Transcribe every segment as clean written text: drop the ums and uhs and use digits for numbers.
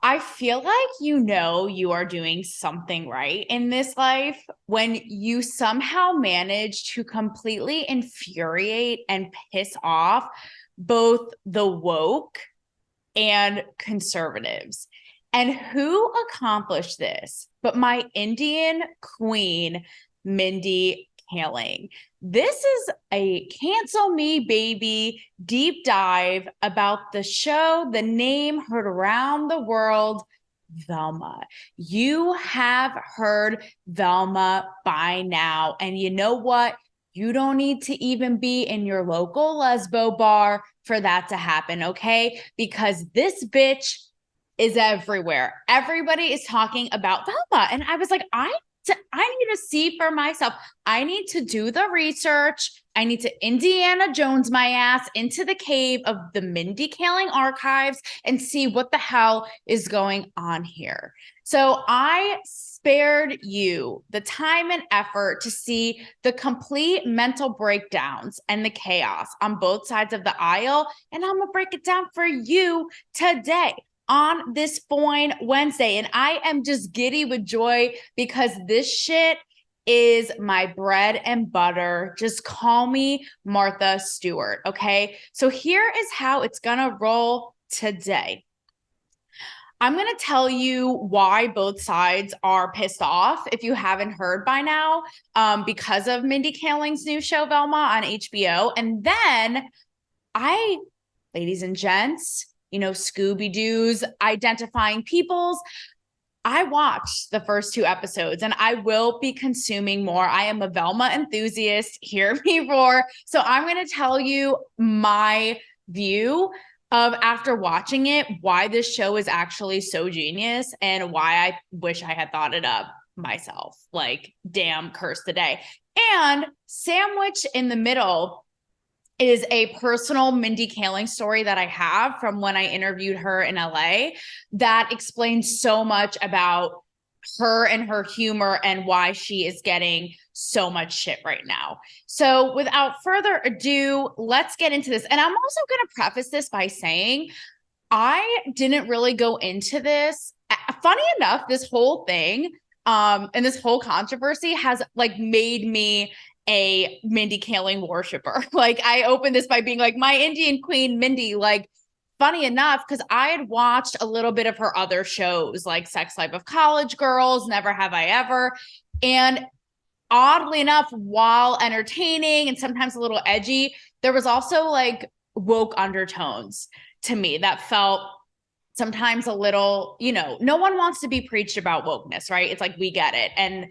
I feel like you are doing something right in this life when you somehow manage to completely infuriate and piss off both the woke and conservatives. And who accomplished this but my Indian queen, Mindy Kaling? This is a cancel me baby deep dive about the show, the name heard around the world, Velma. You have heard Velma by now. And you know what? You don't need to even be in your local lesbo bar for that to happen, okay? Because this bitch is everywhere. Everybody is talking about Velma. And I was like, I need to see for myself. I need to do the research. I need to Indiana Jones my ass into the cave of the Mindy Kaling archives and see what the hell is going on here. So I spared you the time and effort to see the complete mental breakdowns and the chaos on both sides of the aisle. And I'm going to break it down for you today on this fine Wednesday. And I am just giddy with joy because this shit is my bread and butter. Just call me Martha Stewart, okay? So here is how it's gonna roll today. I'm going to tell you why both sides are pissed off, if you haven't heard by now, because of Mindy Kaling's new show, Velma, on HBO. And then ladies and gents, Scooby-Doo's identifying peoples, I watched the first two episodes and I will be consuming more. I am a Velma enthusiast. Hear me roar. So I'm going to tell you my view of, after watching it, why this show is actually so genius and why I wish I had thought it up myself. Like, damn, curse the day. And sandwich in the middle is a personal Mindy Kaling story that I have from when I interviewed her in LA that explains so much about her and her humor and why she is getting so much shit right now. So without further ado, let's get into this. And I'm also going to preface this by saying I didn't really go into this. Funny enough, this whole thing and this whole controversy has made me a Mindy Kaling worshiper. Like, I opened this by being like, my Indian queen, Mindy. Like, funny enough, because I had watched a little bit of her other shows, like Sex Life of College Girls, Never Have I Ever. And oddly enough, while entertaining and sometimes a little edgy, there was also woke undertones to me that felt sometimes a little, no one wants to be preached about wokeness, right? It's like, we get it. And,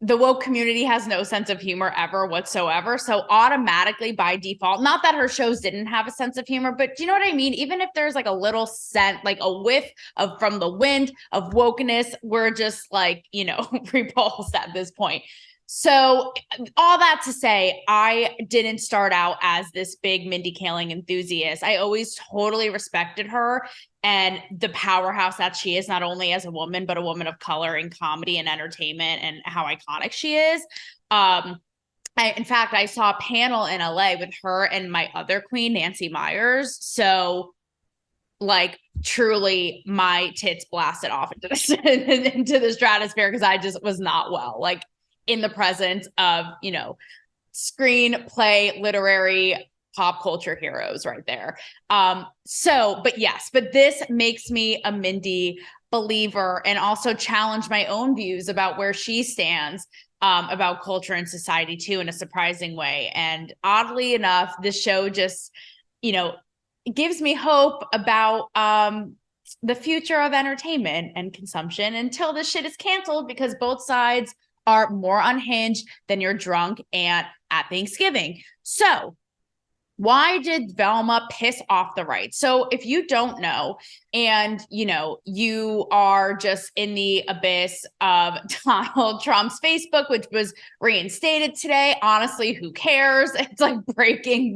the woke community has no sense of humor ever whatsoever. So automatically by default, not that her shows didn't have a sense of humor, but do you know what I mean? Even if there's a little scent, like a whiff of from the wind of wokeness, we're just repulsed at this point. So all that to say, I didn't start out as this big Mindy Kaling enthusiast. I always totally respected her and the powerhouse that she is, not only as a woman, but a woman of color in comedy and entertainment, and how iconic she is. In fact, I saw a panel in LA with her and my other queen, Nancy Myers. So truly my tits blasted off into the stratosphere because I just was not well. In the presence of, screenplay, literary, pop culture heroes right there. But this makes me a Mindy believer and also challenge my own views about where she stands about culture and society too, in a surprising way. And oddly enough, this show just, gives me hope about the future of entertainment and consumption until this shit is canceled, because both sides are more unhinged than your drunk aunt at Thanksgiving. So why did Velma piss off the right? So if you don't know, and you are just in the abyss of Donald Trump's Facebook, which was reinstated today, honestly, who cares? It's like breaking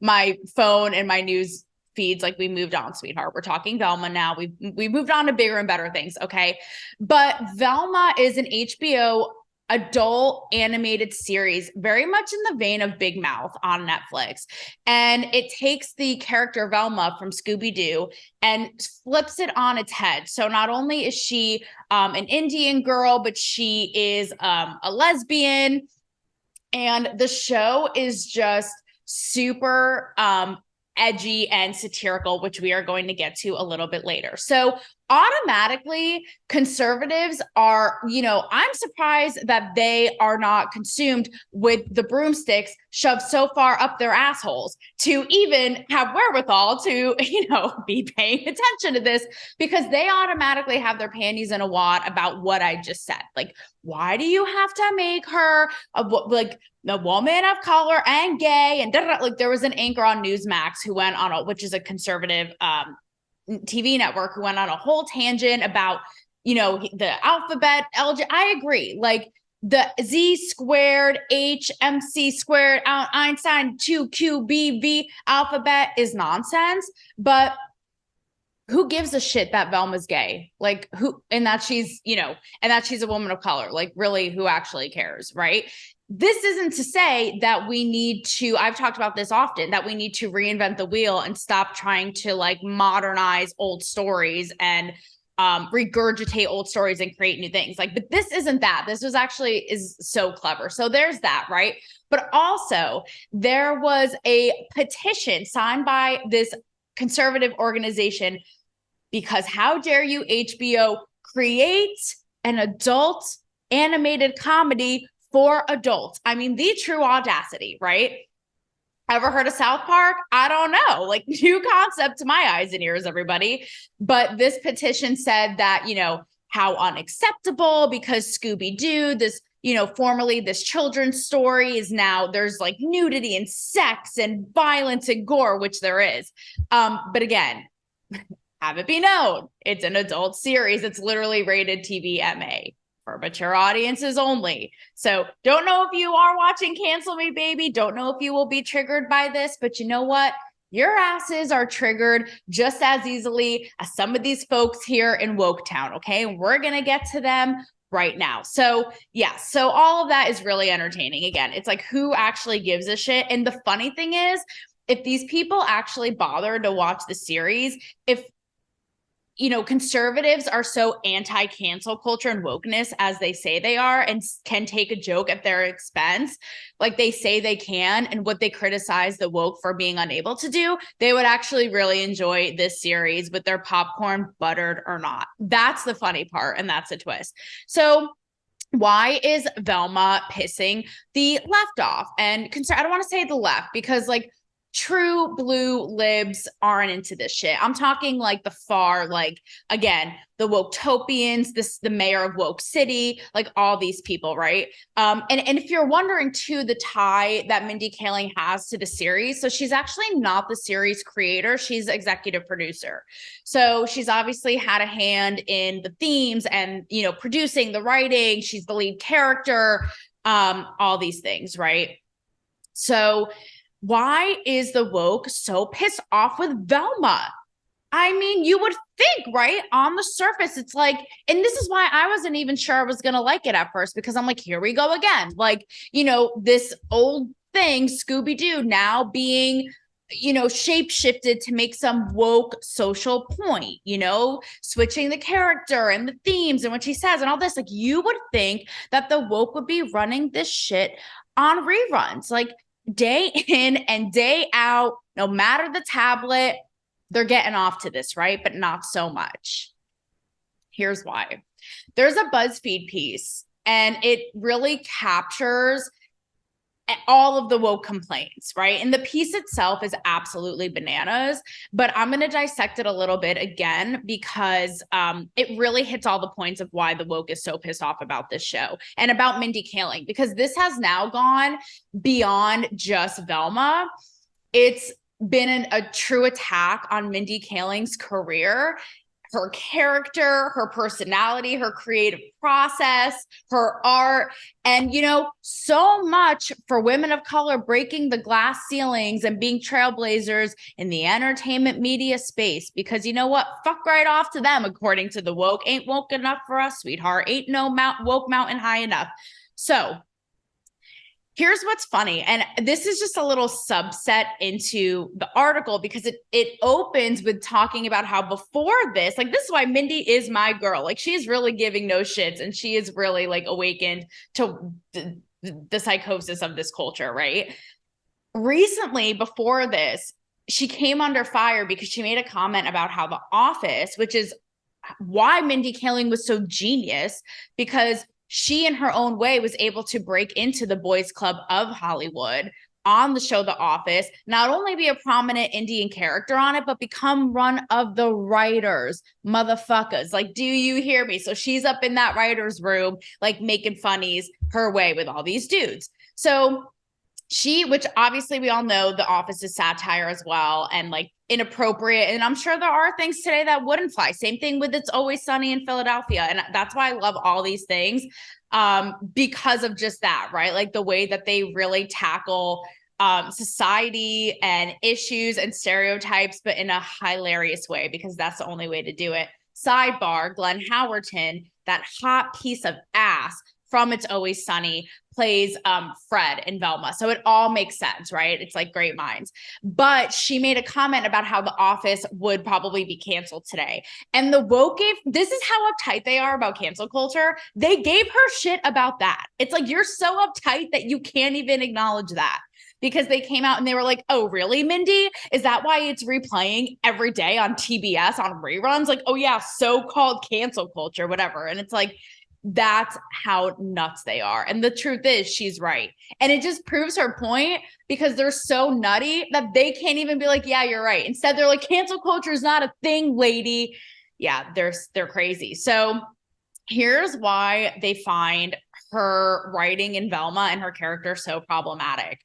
my phone and my news feeds. Like, we moved on, sweetheart. We're talking Velma now. We moved on to bigger and better things, okay? But Velma is an HBO adult animated series, very much in the vein of Big Mouth on Netflix. And it takes the character Velma from Scooby-Doo and flips it on its head. So not only is she an Indian girl, but she is a lesbian. And the show is just super edgy and satirical, which we are going to get to a little bit later. So automatically conservatives are, I'm surprised that they are not consumed with the broomsticks shoved so far up their assholes to even have wherewithal to, be paying attention to this, because they automatically have their panties in a wad about what I just said. Like, why do you have to make her a woman of color and gay? And like, there was an anchor on Newsmax who went on which is a conservative TV network, who went on a whole tangent about, the alphabet, I agree. Like the Z squared, H, MC squared, Einstein, 2QBV alphabet is nonsense. But who gives a shit that Velma's gay? Like and that she's, and that she's a woman of color. Like, really, who actually cares, right? This isn't to say that we need to, I've talked about this often, that we need to reinvent the wheel and stop trying to like modernize old stories and regurgitate old stories and create new things. Like, but this isn't that. This was actually is so clever. So there's that, right? But also there was a petition signed by this conservative organization, because how dare you, HBO, create an adult animated comedy for adults? I mean, the true audacity, right? Ever heard of South Park? I don't know. Like, new concept to my eyes and ears, everybody. But this petition said that, how unacceptable, because Scooby-Doo, this, formerly this children's story, is now there's like nudity and sex and violence and gore, which there is. But again, have it be known, it's an adult series. It's literally rated TV MA. For mature audiences only. So don't know if you are watching Cancel Me Baby. Don't know if you will be triggered by this, but you know what? Your asses are triggered just as easily as some of these folks here in Woketown, okay? And we're going to get to them right now. So yeah, so all of that is really entertaining. Again, it's like, who actually gives a shit? And the funny thing is, if these people actually bother to watch the series, if conservatives are so anti-cancel culture and wokeness as they say they are, and can take a joke at their expense, like they say they can, and what they criticize the woke for being unable to do, they would actually really enjoy this series with their popcorn buttered or not. That's the funny part, and that's a twist. So why is Velma pissing the left off? And I don't want to say the left, because like true blue libs aren't into this shit. I'm talking like the far, like, again, the Woketopians, the mayor of Woke City, like all these people, right? And if you're wondering too, the tie that Mindy Kaling has to the series, so she's actually not the series creator, she's executive producer. So she's obviously had a hand in the themes and, producing the writing. She's the lead character, all these things, right? So why is the woke so pissed off with Velma? I mean, you would think, right? On the surface, it's like, and this is why I wasn't even sure I was going to like it at first, because I'm like, here we go again. Like, this old thing, Scooby-Doo, now being, shape-shifted to make some woke social point, switching the character and the themes and what she says and all this. Like, you would think that the woke would be running this shit on reruns. Like, day in and day out, no matter the tablet, they're getting off to this, right? But not so much. Here's why. There's a BuzzFeed piece, and it really captures all of the woke complaints, right? And the piece itself is absolutely bananas, but I'm going to dissect it a little bit again, because it really hits all the points of why the woke is so pissed off about this show and about Mindy Kaling, because this has now gone beyond just Velma. It's been a true attack on Mindy Kaling's career, her character, her personality, her creative process, her art, and, so much for women of color breaking the glass ceilings and being trailblazers in the entertainment media space. Because you know what? Fuck right off to them, according to the woke. Ain't woke enough for us, sweetheart. Ain't no woke mountain high enough. So here's what's funny. And this is just a little subset into the article because it opens with talking about how before this, like this is why Mindy is my girl. Like she's really giving no shits and she is really like awakened to the psychosis of this culture, right? Recently, before this, she came under fire because she made a comment about how The Office, which is why Mindy Kaling was so genius, because she in her own way was able to break into the boys club of Hollywood on the show The Office, not only be a prominent Indian character on it, but become one of the writers, motherfuckers. Like, do you hear me? So she's up in that writer's room, like making funnies her way with all these dudes. So which obviously we all know The Office is satire as well and like inappropriate. And I'm sure there are things today that wouldn't fly. Same thing with It's Always Sunny in Philadelphia. And that's why I love all these things because of just that, right? Like the way that they really tackle society and issues and stereotypes, but in a hilarious way, because that's the only way to do it. Sidebar, Glenn Howerton, that hot piece of ass from It's Always Sunny, plays Fred in Velma. So it all makes sense, right? It's like great minds. But she made a comment about how The Office would probably be canceled today. And the woke this is how uptight they are about cancel culture. They gave her shit about that. It's like, you're so uptight that you can't even acknowledge that. Because they came out and they were like, oh, really, Mindy? Is that why it's replaying every day on TBS on reruns? Like, oh yeah, so-called cancel culture, whatever. And it's like, that's how nuts they are. And the truth is, she's right. And it just proves her point because they're so nutty that they can't even be like, yeah, you're right. Instead, they're like, cancel culture is not a thing, lady. Yeah, they're crazy. So here's why they find her writing in Velma and her character so problematic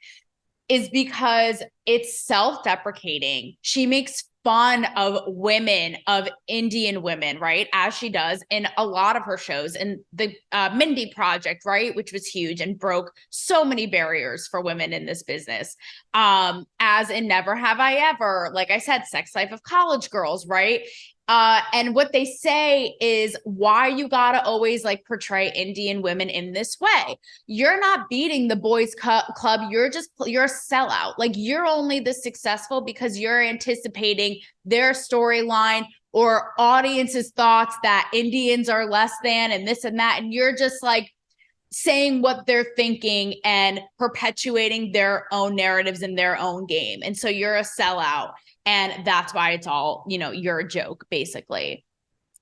is because it's self-deprecating. She makes fun of women, of Indian women, right? As she does in a lot of her shows. And the Mindy Project, right? Which was huge and broke so many barriers for women in this business. As in Never Have I Ever, like I said, Sex Life of College Girls, right? And what they say is why you gotta always like portray Indian women in this way. You're not beating the boys club. You're a sellout. Like you're only this successful because you're anticipating their storyline or audience's thoughts that Indians are less than and this and that. And you're just like saying what they're thinking and perpetuating their own narratives in their own game. And so you're a sellout. And that's why it's all, you're a joke, basically.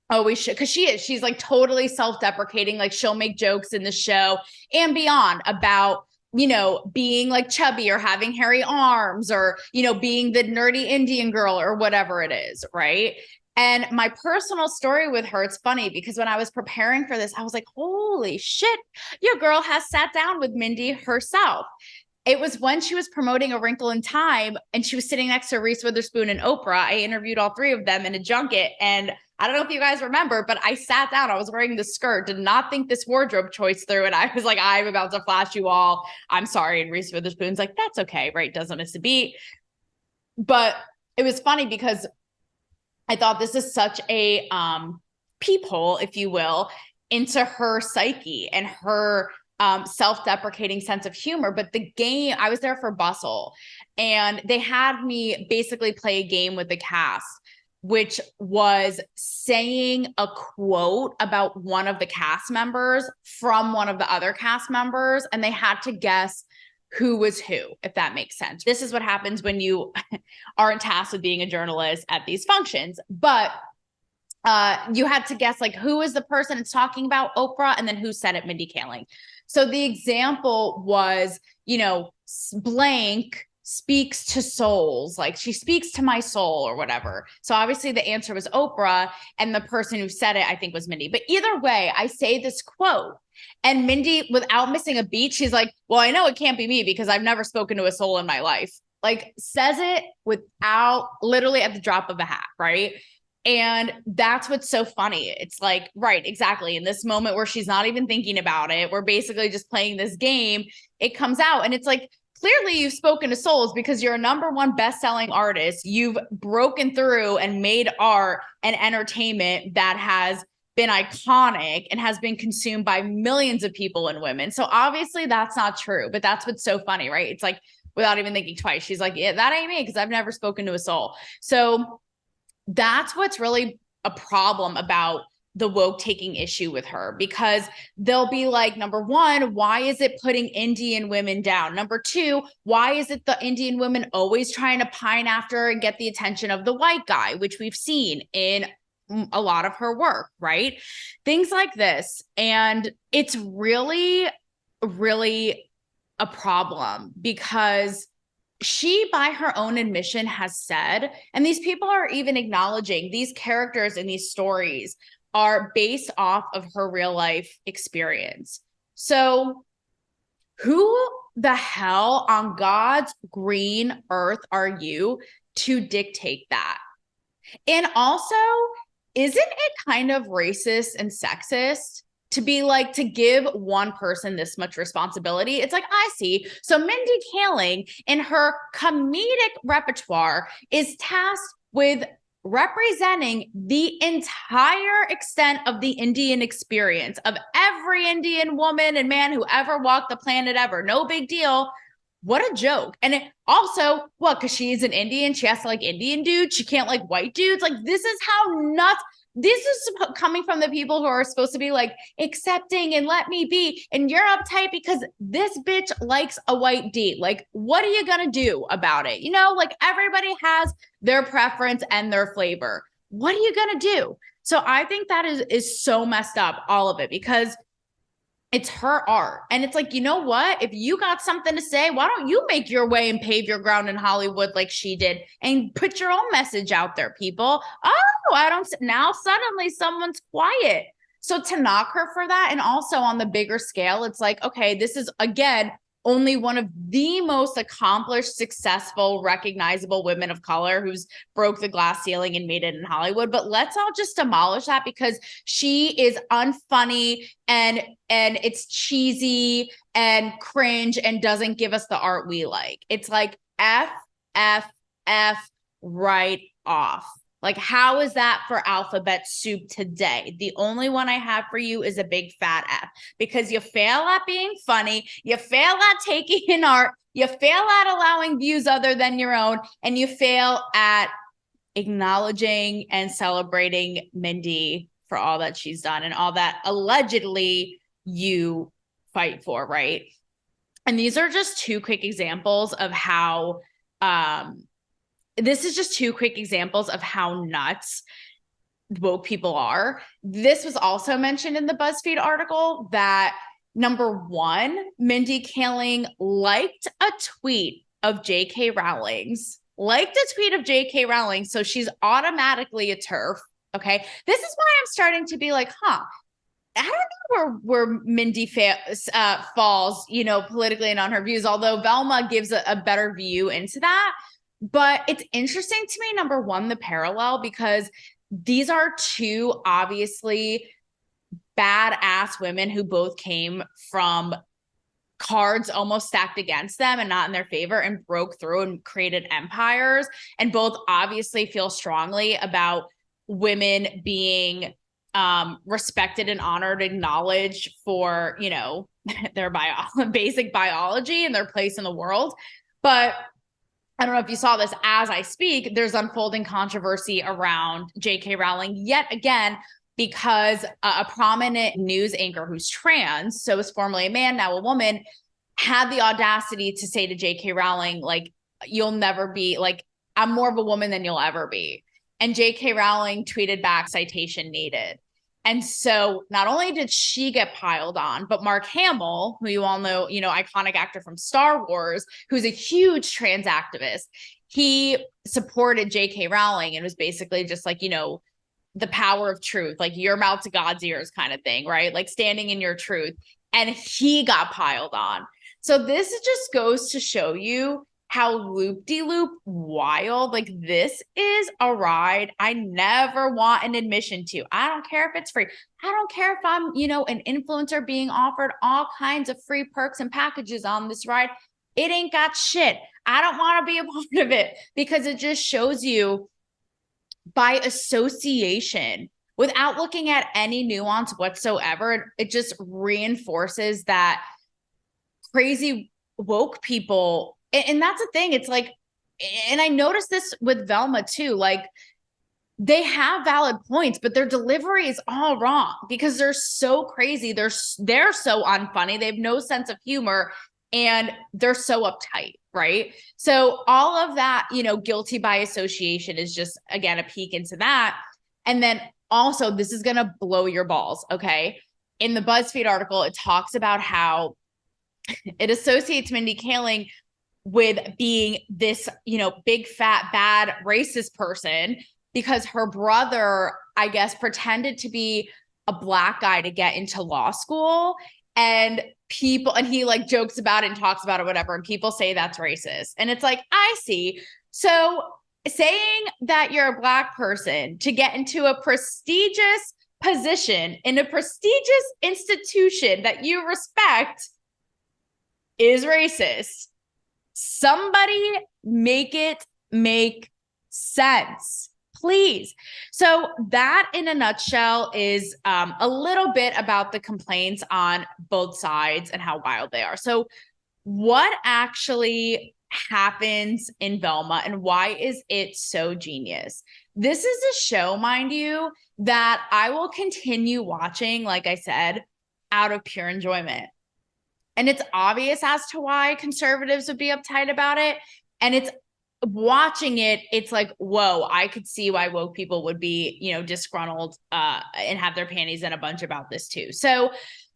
Always should, because she's like totally self-deprecating. Like she'll make jokes in the show and beyond about, being like chubby or having hairy arms or, being the nerdy Indian girl or whatever it is, right? And my personal story with her, it's funny because when I was preparing for this, I was like, holy shit, your girl has sat down with Mindy herself. It was when she was promoting A Wrinkle in Time and she was sitting next to Reese Witherspoon and Oprah. I interviewed all three of them in a junket. And I don't know if you guys remember, but I sat down. I was wearing the skirt, did not think this wardrobe choice through. And I was like, I'm about to flash you all. I'm sorry. And Reese Witherspoon's like, that's okay, right? Doesn't miss a beat. But it was funny because I thought this is such a peephole, if you will, into her psyche and her self-deprecating sense of humor. But the game, I was there for Bustle and they had me basically play a game with the cast, which was saying a quote about one of the cast members from one of the other cast members. And they had to guess who was who, if that makes sense. This is what happens when you aren't tasked with being a journalist at these functions. But you had to guess like who is the person it's talking about, Oprah, and then who said it, Mindy Kaling. So the example was, blank speaks to souls, like she speaks to my soul or whatever. So obviously the answer was Oprah, and the person who said it, I think, was Mindy. But either way, I say this quote, and Mindy, without missing a beat, she's like, well, I know it can't be me because I've never spoken to a soul in my life. Like says it without literally at the drop of a hat, right? And that's what's so funny. It's like, right, exactly. In this moment where she's not even thinking about it, we're basically just playing this game. It comes out and it's like, clearly you've spoken to souls because you're a #1 best-selling artist. You've broken through and made art and entertainment that has been iconic and has been consumed by millions of people and women. So obviously that's not true, but that's what's so funny, right? It's like, without even thinking twice, she's like, yeah, that ain't me, because I've never spoken to a soul. So that's what's really a problem about the woke taking issue with her, because they'll be like, number one, why is it putting Indian women down? Number two, why is it the Indian women always trying to pine after and get the attention of the white guy, which we've seen in a lot of her work, right? Things like this. And it's really, really a problem, because she, by her own admission, has said, and these people are even acknowledging, these characters in these stories are based off of her real life experience. So who the hell on God's green earth are you to dictate that? And also, isn't it kind of racist and sexist to be like, to give one person this much responsibility? It's like, I see. So Mindy Kaling, in her comedic repertoire, is tasked with representing the entire extent of the Indian experience of every Indian woman and man who ever walked the planet ever. No big deal. What a joke. And also, what, because she's an Indian, she has to like Indian dudes, she can't like white dudes? Like, this is how nuts. This is coming from the people who are supposed to be like accepting and let me be, and you're uptight because this bitch likes a white D. Like, what are you gonna do about it? You know, like, everybody has their preference and their flavor. What are you gonna do? So I think that is so messed up, all of it, because it's her art. And it's like, you know what? If you got something to say, why don't you make your way and pave your ground in Hollywood like she did and put your own message out there, people? Oh, I don't. Now suddenly someone's quiet. So to knock her for that, and also on the bigger scale, it's like, okay, this is, again, only one of the most accomplished, successful, recognizable women of color who's broke the glass ceiling and made it in Hollywood. But let's all just demolish that because she is unfunny and it's cheesy and cringe and doesn't give us the art we like. It's like F, F, F right off. Like, how is that for alphabet soup today? The only one I have for you is a big fat F, because you fail at being funny, you fail at taking in art, you fail at allowing views other than your own, and you fail at acknowledging and celebrating Mindy for all that she's done and all that allegedly you fight for, right? And these are just two quick examples of how this is just two quick examples of how nuts woke people are. This was also mentioned in the BuzzFeed article that, number one, Mindy Kaling liked a tweet of J.K. Rowling's. So she's automatically a TERF. Okay. This is why I'm starting to be like, I don't know where Mindy falls, you know, politically and on her views, although Velma gives a better view into that. But it's interesting to me, number one, the parallel, because these are two obviously badass women who both came from cards almost stacked against them and not in their favor, and broke through and created empires, and both obviously feel strongly about women being respected and honored, acknowledged for, you know, their basic biology and their place in the world. But I don't know if you saw this, as I speak, there's unfolding controversy around J.K. Rowling yet again, because a prominent news anchor who's trans, so was formerly a man, now a woman, had the audacity to say to J.K. Rowling, like, you'll never be, like, I'm more of a woman than you'll ever be. And J.K. Rowling tweeted back, citation needed. And so not only did she get piled on, but Mark Hamill, who you all know, you know, iconic actor from Star Wars, who's a huge trans activist, he supported J.K. Rowling and was basically just like, you know, the power of truth, like your mouth to God's ears kind of thing, right? Like standing in your truth. And he got piled on. So this just goes to show you how loop-de-loop wild, like, this is a ride I never want an admission to. I don't care if it's free. I don't care if I'm, you know, an influencer being offered all kinds of free perks and packages on this ride. It ain't got shit. I don't want to be a part of it, because it just shows you by association without looking at any nuance whatsoever. It just reinforces that crazy woke people. And that's the thing. It's like, and I noticed this with Velma too. Like, they have valid points, but their delivery is all wrong because they're so crazy. They're so unfunny. They have no sense of humor and they're so uptight, right? So all of that, you know, guilty by association is just, again, a peek into that. And then also, this is going to blow your balls, okay? In the BuzzFeed article, it talks about how it associates Mindy Kaling with being this, you know, big, fat, bad, racist person because her brother, I guess, pretended to be a Black guy to get into law school. And he like jokes about it and talks about it, whatever. And people say that's racist. And it's like, I see. So saying that you're a Black person to get into a prestigious position in a prestigious institution that you respect is racist. Somebody make it make sense, please. So that in a nutshell is a little bit about the complaints on both sides and how wild they are. So what actually happens in Velma and why is it so genius? This is a show, mind you, that I will continue watching, like I said, out of pure enjoyment. And it's obvious as to why conservatives would be uptight about it. And it's watching it, it's like, whoa, I could see why woke people would be, you know, disgruntled and have their panties in a bunch about this too. So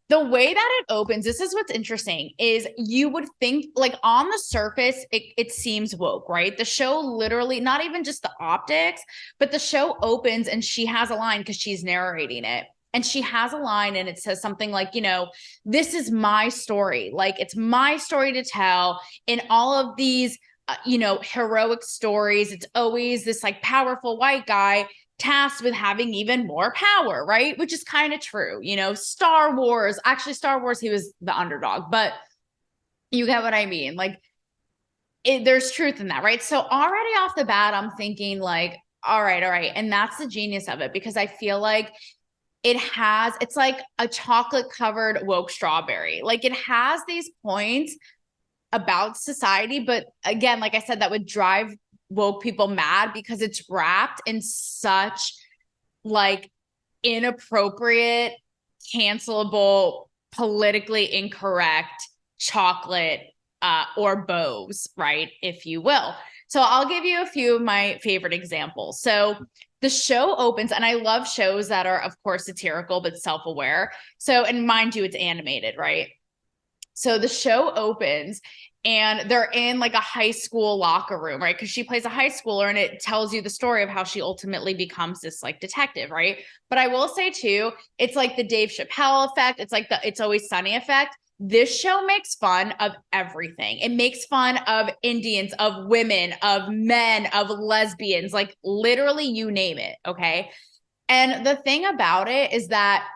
the way that it opens, this is what's interesting, is you would think like on the surface, it seems woke, right? The show literally, not even just the optics, but the show opens and she has a line because she's narrating it. And she has a line and it says something like, you know, this is my story. Like, it's my story to tell. In all of these, you know, heroic stories, it's always this like powerful white guy tasked with having even more power, right? Which is kind of true. You know, Star Wars, he was the underdog, but you get what I mean? Like, there's truth in that, right? So already off the bat, I'm thinking like, all right. And that's the genius of it, because I feel like it's like a chocolate covered woke strawberry. Like, it has these points about society, but again, like I said, that would drive woke people mad because it's wrapped in such like inappropriate, cancelable, politically incorrect chocolate or bows, right? If you will. So I'll give you a few of my favorite examples. So the show opens, and I love shows that are, of course, satirical, but self-aware. So, and mind you, it's animated, right? So the show opens and they're in like a high school locker room, right? Because she plays a high schooler and it tells you the story of how she ultimately becomes this like detective, right? But I will say too, it's like the Dave Chappelle effect. It's like the It's Always Sunny effect. This show makes fun of everything. It makes fun of Indians, of women, of men, of lesbians, like literally you name it, okay? And the thing about it is that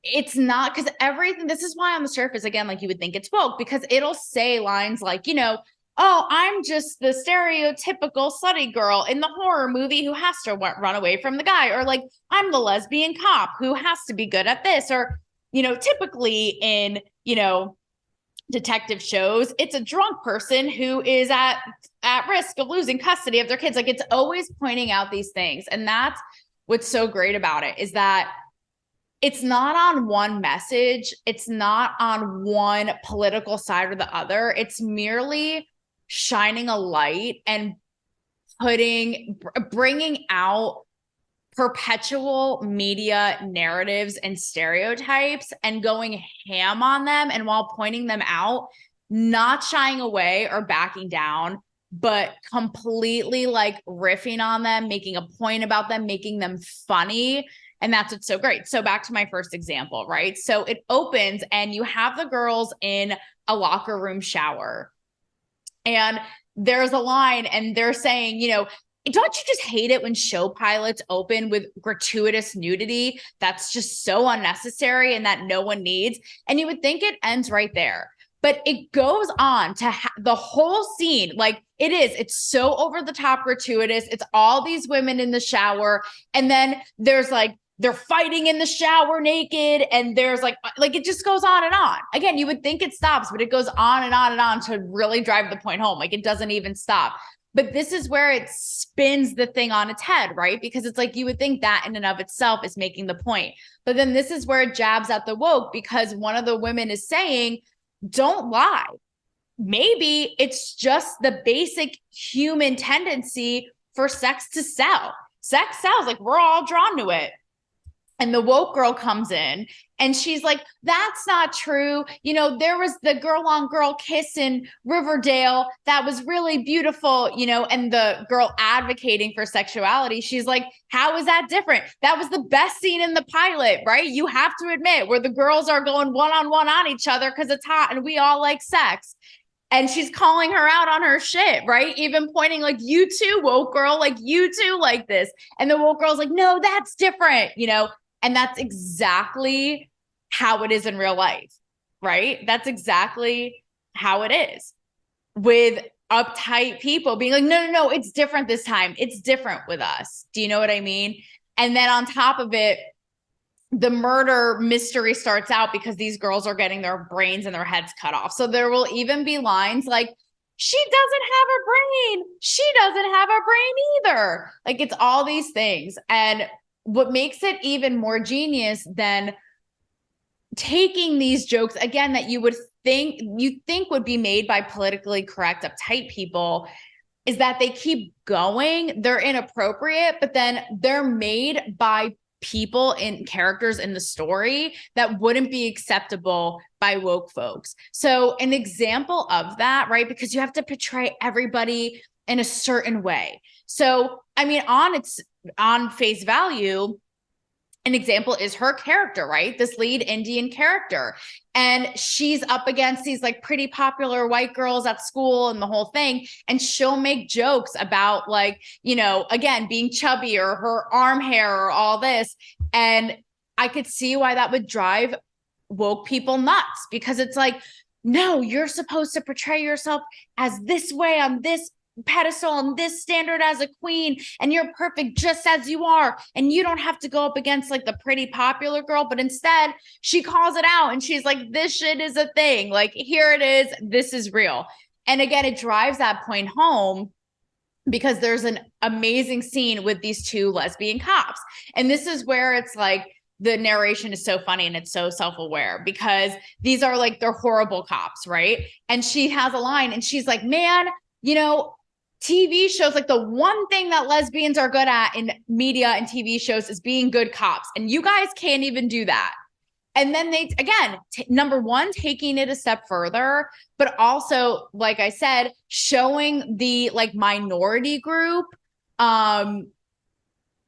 it's not, because everything, this is why on the surface, again, like you would think it's woke, because it'll say lines like, you know, oh, I'm just the stereotypical slutty girl in the horror movie who has to run away from the guy, or like, I'm the lesbian cop who has to be good at this, or, you know, typically in, you know, detective shows, it's a drunk person who is at risk of losing custody of their kids. Like, it's always pointing out these things. And that's what's so great about it, is that it's not on one message. It's not on one political side or the other. It's merely shining a light and bringing out perpetual media narratives and stereotypes and going ham on them. And while pointing them out, not shying away or backing down, but completely like riffing on them, making a point about them, making them funny. And that's what's so great. So back to my first example, right? So it opens and you have the girls in a locker room shower. And there's a line and they're saying, you know, don't you just hate it when show pilots open with gratuitous nudity? That's just so unnecessary and that no one needs. And you would think it ends right there. But it goes on to the whole scene. Like it's so over the top gratuitous. It's all these women in the shower. And then there's like, they're fighting in the shower naked. And there's like it just goes on and on. Again, you would think it stops, but it goes on and on and on to really drive the point home. Like it doesn't even stop. But this is where it spins the thing on its head, right? Because it's like, you would think that in and of itself is making the point. But then this is where it jabs at the woke, because one of the women is saying, don't lie. Maybe it's just the basic human tendency for sex to sell. Sex sells, like we're all drawn to it. And the woke girl comes in and she's like, that's not true. You know, there was the girl on girl kiss in Riverdale that was really beautiful, you know, and the girl advocating for sexuality, she's like, how is that different? That was the best scene in the pilot, right? You have to admit, where the girls are going one-on-one on each other because it's hot and we all like sex. And she's calling her out on her shit, right? Even pointing like, you too, woke girl, like you too like this. And the woke girl's like, no, that's different, you know? And that's exactly how it is in real life, right? That's exactly how it is with uptight people being like, no, it's different this time. It's different with us. Do you know what I mean? And then on top of it, the murder mystery starts out because these girls are getting their brains and their heads cut off. So there will even be lines like, she doesn't have a brain. She doesn't have a brain either. Like it's all these things. And what makes it even more genius than taking these jokes, again, that you think would be made by politically correct, uptight people, is that they keep going. They're inappropriate, but then they're made by people in characters in the story that wouldn't be acceptable by woke folks. So an example of that, right? Because you have to portray everybody in a certain way. So, I mean, on face value, an example is her character, right? This lead Indian character. And she's up against these like pretty popular white girls at school and the whole thing. And she'll make jokes about like, you know, again, being chubby or her arm hair or all this. And I could see why that would drive woke people nuts, because it's like, no, you're supposed to portray yourself as this way on this pedestal on this standard as a queen, and you're perfect just as you are, and you don't have to go up against like the pretty popular girl. But instead she calls it out and she's like, this shit is a thing, like here it is, this is real. And again, it drives that point home because there's an amazing scene with these two lesbian cops, and this is where it's like the narration is so funny and it's so self-aware, because these are like, they're horrible cops, right? And she has a line and she's like, man, you know, TV shows, like the one thing that lesbians are good at in media and TV shows is being good cops. And you guys can't even do that. And then they, again, number one, taking it a step further, but also, like I said, showing the like minority group, in, I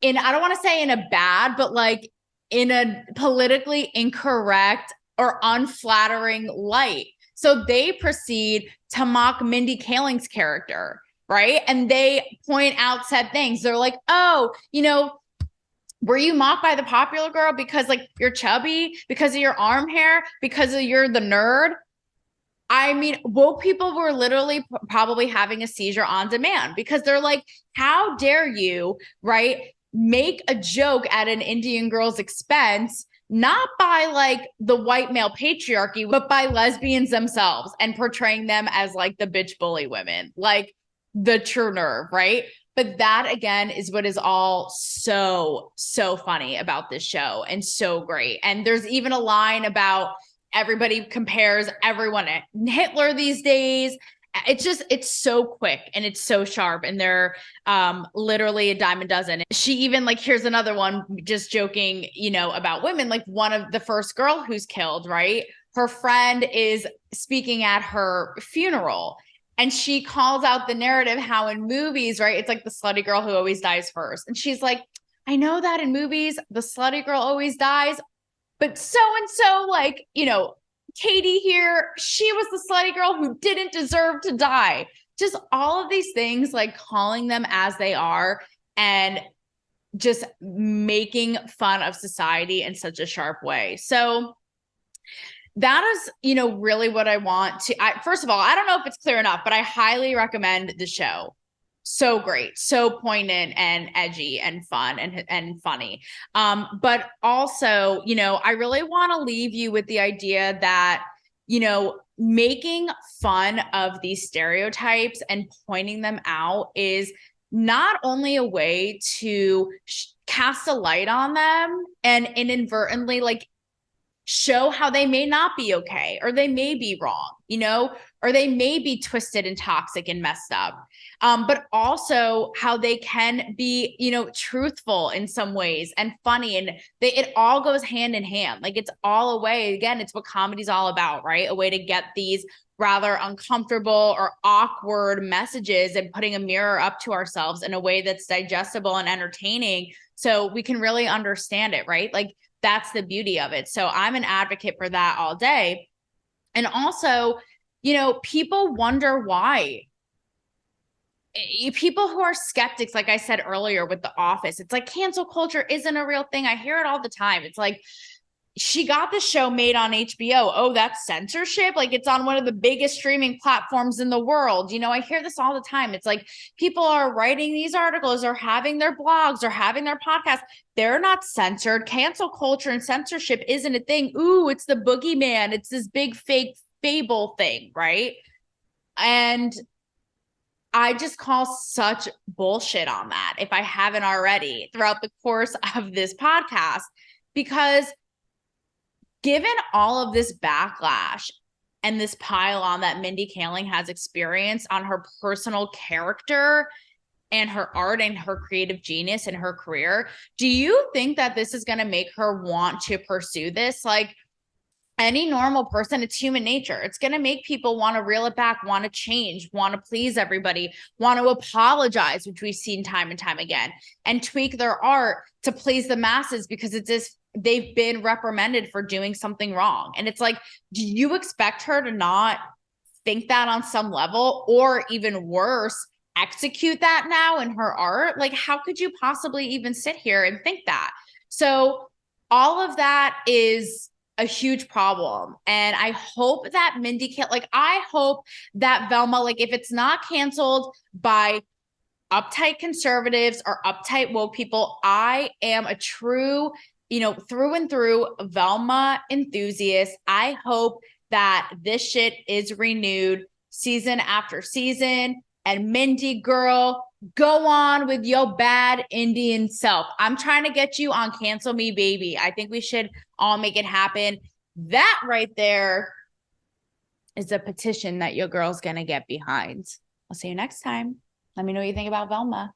don't want to say in a bad, but like in a politically incorrect or unflattering light. So they proceed to mock Mindy Kaling's character, right? And they point out said things. They're like, oh, you know, were you mocked by the popular girl because like you're chubby, because of your arm hair, because of you're the nerd? I mean, woke people were literally probably having a seizure on demand, because they're like, how dare you, right, make a joke at an Indian girl's expense, not by like the white male patriarchy, but by lesbians themselves, and portraying them as like the bitch bully women. Like, the true nerve, right? But that again is what is all so funny about this show, and so great. And there's even a line about everybody compares everyone to Hitler these days. It's so quick and it's so sharp, and they're literally a dime a dozen. She even, like, here's another one, just joking, you know, about women, like one of the first girl who's killed, right? Her friend is speaking at her funeral, and she calls out the narrative how in movies, right, it's like the slutty girl who always dies first. And she's like, I know that in movies, the slutty girl always dies, but so-and-so, like, you know, Katie here, she was the slutty girl who didn't deserve to die. Just all of these things, like calling them as they are and just making fun of society in such a sharp way. So that is, really what I want to. First of all, I don't know if it's clear enough, but I highly recommend the show. So great, so poignant and edgy and fun and funny. But also, I really want to leave you with the idea that, making fun of these stereotypes and pointing them out is not only a way to cast a light on them and inadvertently like show how they may not be okay, or they may be wrong, or they may be twisted and toxic and messed up. But also how they can be, truthful in some ways and funny. And it all goes hand in hand. Like it's all a way, again, it's what comedy's all about, right? A way to get these rather uncomfortable or awkward messages and putting a mirror up to ourselves in a way that's digestible and entertaining so we can really understand it, right? Like that's the beauty of it. So I'm an advocate for that all day. And also, people wonder why. People who are skeptics, like I said earlier with The Office, it's like cancel culture isn't a real thing. I hear it all the time. It's like, she got the show made on HBO. Oh, that's censorship. Like it's on one of the biggest streaming platforms in the world. I hear this all the time. It's like people are writing these articles or having their blogs or having their podcasts. They're not censored. Cancel culture and censorship isn't a thing. Ooh, it's the boogeyman. It's this big fake fable thing, right? And I just call such bullshit on that if I haven't already throughout the course of this podcast, because given all of this backlash and this pile on that Mindy Kaling has experienced on her personal character and her art and her creative genius and her career, do you think that this is going to make her want to pursue this? Like any normal person, it's human nature. It's going to make people want to reel it back, want to change, want to please everybody, want to apologize, which we've seen time and time again, and tweak their art to please the masses because it's this they've been reprimanded for doing something wrong. And it's like, do you expect her to not think that on some level, or even worse, execute that now in her art? Like, how could you possibly even sit here and think that? So all of that is a huge problem. And I hope that I hope that Velma, like if it's not canceled by uptight conservatives or uptight woke people, I am a true through and through Velma enthusiast. I hope that this shit is renewed season after season. And Mindy, girl, go on with your bad Indian self. I'm trying to get you on Cancel Me Baby. I think we should all make it happen. That right there is a petition that your girl's going to get behind. I'll see you next time. Let me know what you think about Velma.